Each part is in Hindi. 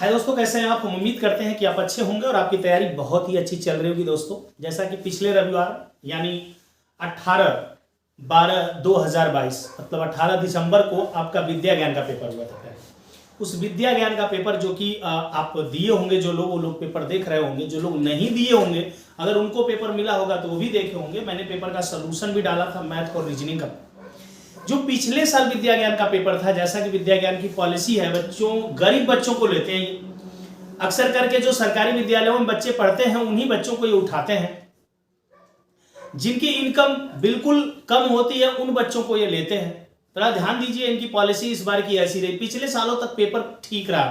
हाय दोस्तों, कैसे हैं आप। हम उम्मीद करते हैं कि आप अच्छे होंगे और आपकी तैयारी बहुत ही अच्छी चल रही होगी। दोस्तों, जैसा कि पिछले रविवार यानी 18/12/2022 मतलब 18 दिसंबर को आपका विद्या ज्ञान का पेपर हुआ था। उस विद्या ज्ञान का पेपर जो कि आप दिए होंगे, जो लोग वो लोग पेपर देख रहे होंगे, जो लोग नहीं दिए होंगे अगर उनको पेपर मिला होगा तो वो भी देखे होंगे। मैंने पेपर का सोल्यूशन भी डाला था, मैथ और रीजनिंग का। जो पिछले साल विद्या ज्ञान का पेपर था, जैसा कि विद्या ज्ञान की पॉलिसी है, गरीब बच्चों को लेते हैं। अक्सर करके जो सरकारी विद्यालयों में बच्चे पढ़ते हैं उन्हीं बच्चों को ये उठाते हैं। जिनकी इनकम बिल्कुल कम होती है उन बच्चों को ये लेते हैं। थोड़ा ध्यान दीजिए, इनकी पॉलिसी इस बार की ऐसी रही। पिछले सालों तक पेपर ठीक रहा,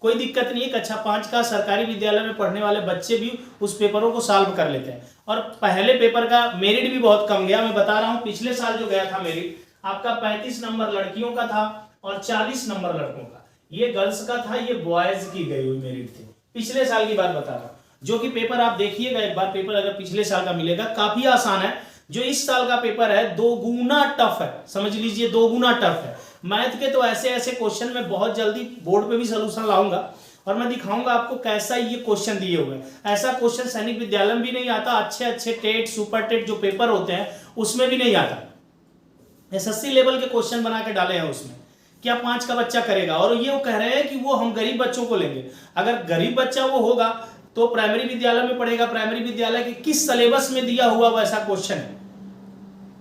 कोई दिक्कत नहीं है। कक्षा 5 का सरकारी विद्यालय में पढ़ने वाले बच्चे भी उस पेपरों को सॉल्व कर लेते हैं। और पहले पेपर का मेरिट भी बहुत कम गया। मैं बता रहा हूं, पिछले साल जो गया था मेरिट आपका 35 नंबर लड़कियों का था और 40 नंबर लड़कों का। ये गर्ल्स का था, ये बॉयज की गई हुई मेरिट थी। पिछले साल की बात बता रहा हूं। जो कि पेपर आप देखिएगा एक बार, पेपर अगर पिछले साल का मिलेगा काफी आसान है। जो इस साल का पेपर है 2 गुना टफ है, समझ लीजिए 2 गुना टफ है। मैथ के तो ऐसे ऐसे क्वेश्चन में बहुत जल्दी बोर्ड पे भी सोल्यूशन लाऊंगा और मैं दिखाऊंगा आपको कैसा ये क्वेश्चन दिए हुए हैं। ऐसा क्वेश्चन सैनिक विद्यालय में भी नहीं आता, अच्छे अच्छे टेट सुपर टेट जो पेपर होते हैं उसमें भी नहीं आता। एसएससी लेवल के क्वेश्चन बना के डाले हैं उसमें। क्या 5 का बच्चा करेगा? और ये वो कह रहे हैं कि वो हम गरीब बच्चों को लेंगे। अगर गरीब बच्चा वो होगा तो प्राइमरी विद्यालय में पढ़ेगा, प्राइमरी विद्यालय के किस सिलेबस में दिया हुआ वैसा क्वेश्चन है।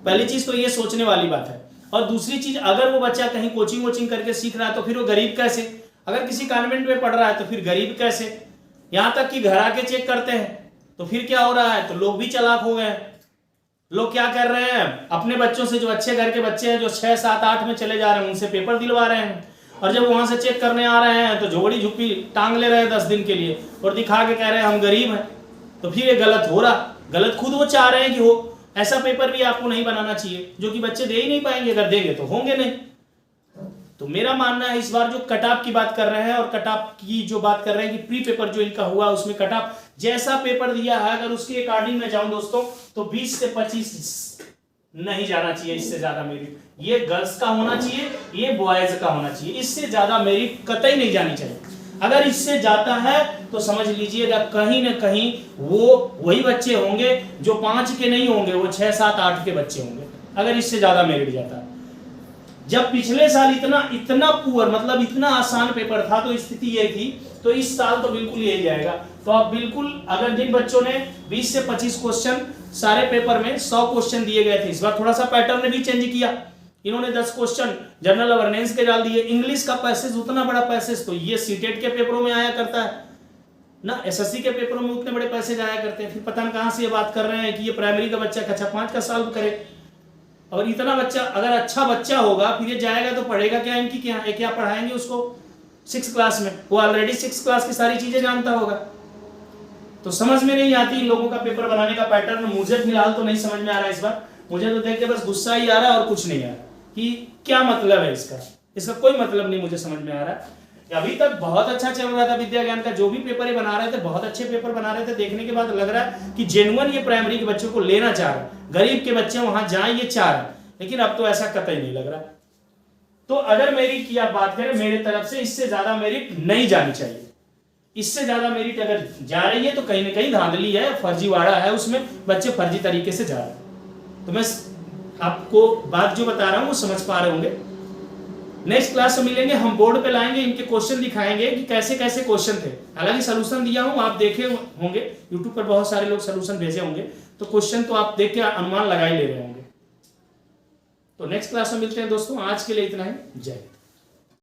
पहली चीज तो ये सोचने वाली बात है। और दूसरी चीज, अगर वो बच्चा कहीं कोचिंग वोचिंग करके सीख रहा है तो फिर वो गरीब कैसे? अगर किसी कॉन्वेंट में पढ़ रहा है तो फिर गरीब कैसे? यहां तक कि घर आके चेक करते हैं तो फिर क्या हो रहा है, तो लोग भी चालाक हो गए हैं। लोग क्या कर रहे हैं, अपने बच्चों से, जो अच्छे घर के बच्चे हैं जो 6, 7, 8 में चले जा रहे हैं, उनसे पेपर दिलवा रहे हैं। और जब वहां से चेक करने आ रहे हैं तो झोड़ी झुप्पी टांग ले रहे हैं 10 दिन के लिए और दिखा के कह रहे हैं हम गरीब हैं। तो फिर ये गलत हो रहा, गलत खुद वो चाह रहे हैं कि हो। ऐसा पेपर भी आपको नहीं बनाना चाहिए, जो कि बच्चे दे ही नहीं पाएंगे। अगर देंगे तो होंगे नहीं। तो मेरा मानना है इस बार जो कट ऑफ की बात कर रहे हैं और कट ऑफ की जो बात कर रहे हैं कि प्री पेपर जो इनका हुआ उसमें कट ऑफ जैसा पेपर दिया है, अगर उसके अकॉर्डिंग में जाऊं दोस्तों तो 20 से 25 नहीं जाना चाहिए। इससे ज्यादा मेरिट ये गर्ल्स का होना चाहिए, ये बॉयज का होना चाहिए। इससे ज्यादा मेरिट कतई नहीं जानी चाहिए। अगर इससे जाता है तो समझ लीजिएगा कहीं ना कहीं वो वही बच्चे होंगे जो 5 के नहीं होंगे, वो 6, 7, 8 के बच्चे होंगे अगर इससे ज्यादा मेरिट जाता है। जब पिछले साल इतना पुअर मतलब इतना आसान पेपर था तो स्थिति ये थी, तो इस साल तो बिल्कुल यही जाएगा। तो आप बिल्कुल, अगर जिन बच्चों ने 20 से 25 क्वेश्चन सारे पेपर में 100 क्वेश्चन दिए गए थे, इस बार थोड़ा सा पैटर्न ने भी चेंज किया। इन्होंने 10 क्वेश्चन जनरल अवेयरनेस के डाल दिए। इंग्लिश का पैसेज, उतना बड़ा पैसेज तो ये सीटेट के पेपरों में आया करता है ना, एसएससी के पेपरों में उतने बड़े पैसेज आया करते हैं। फिर पता नहीं कहां से ये बात कर रहे हैं कि ये प्राइमरी का बच्चा कक्षा 5 का सॉल्व करे। और इतना बच्चा, अगर अच्छा बच्चा होगा फिर ये जाएगा तो पढ़ेगा क्या? इनकी क्या पढ़ाएंगे उसको 6 क्लास में? वो ऑलरेडी 6 क्लास की सारी चीजें जानता होगा। तो समझ में नहीं आती इन लोगों का पेपर बनाने का पैटर्न। मुझे फिलहाल तो नहीं समझ में आ रहा है इस बार। मुझे तो देख के बस गुस्सा ही आ रहा है और कुछ नहीं आ रहा कि क्या मतलब है इसका कोई मतलब नहीं मुझे समझ में आ रहा है। अभी तक बहुत अच्छा चल रहा था विद्या ज्ञान का, जो भी पेपर ये बना रहे थे बहुत अच्छे पेपर बना रहे थे। देखने के बाद लग रहा है कि जेन्युइन ये प्राइमरी के बच्चों को लेना चाह रहा है, गरीब के बच्चे वहां जाए ये चाह रहा है। लेकिन अब तो ऐसा कतई नहीं लग रहा। तो अगर मेरिट की आप बात करें मेरे तरफ से, इससे ज्यादा मेरिट नहीं जानी चाहिए। इससे ज्यादा मेरिट अगर जा रही है तो कहीं ना कहीं धांधली है, फर्जीवाड़ा है, उसमें बच्चे फर्जी तरीके से जा रहे हैं। तो मैं आपको बात जो बता रहा हूं वो समझ पा रहे होंगे। नेक्स्ट क्लास में मिलेंगे, हम बोर्ड पे लाएंगे, इनके क्वेश्चन दिखाएंगे कि कैसे कैसे क्वेश्चन थे। हालांकि सोल्यूशन दिया हूं, आप देखे होंगे यूट्यूब पर बहुत सारे लोग सोल्यूशन भेजे होंगे, तो क्वेश्चन तो आप देख के अनुमान लगा ही ले रहे होंगे। तो नेक्स्ट क्लास में मिलते हैं दोस्तों। आज के लिए इतना ही। जय हिंद।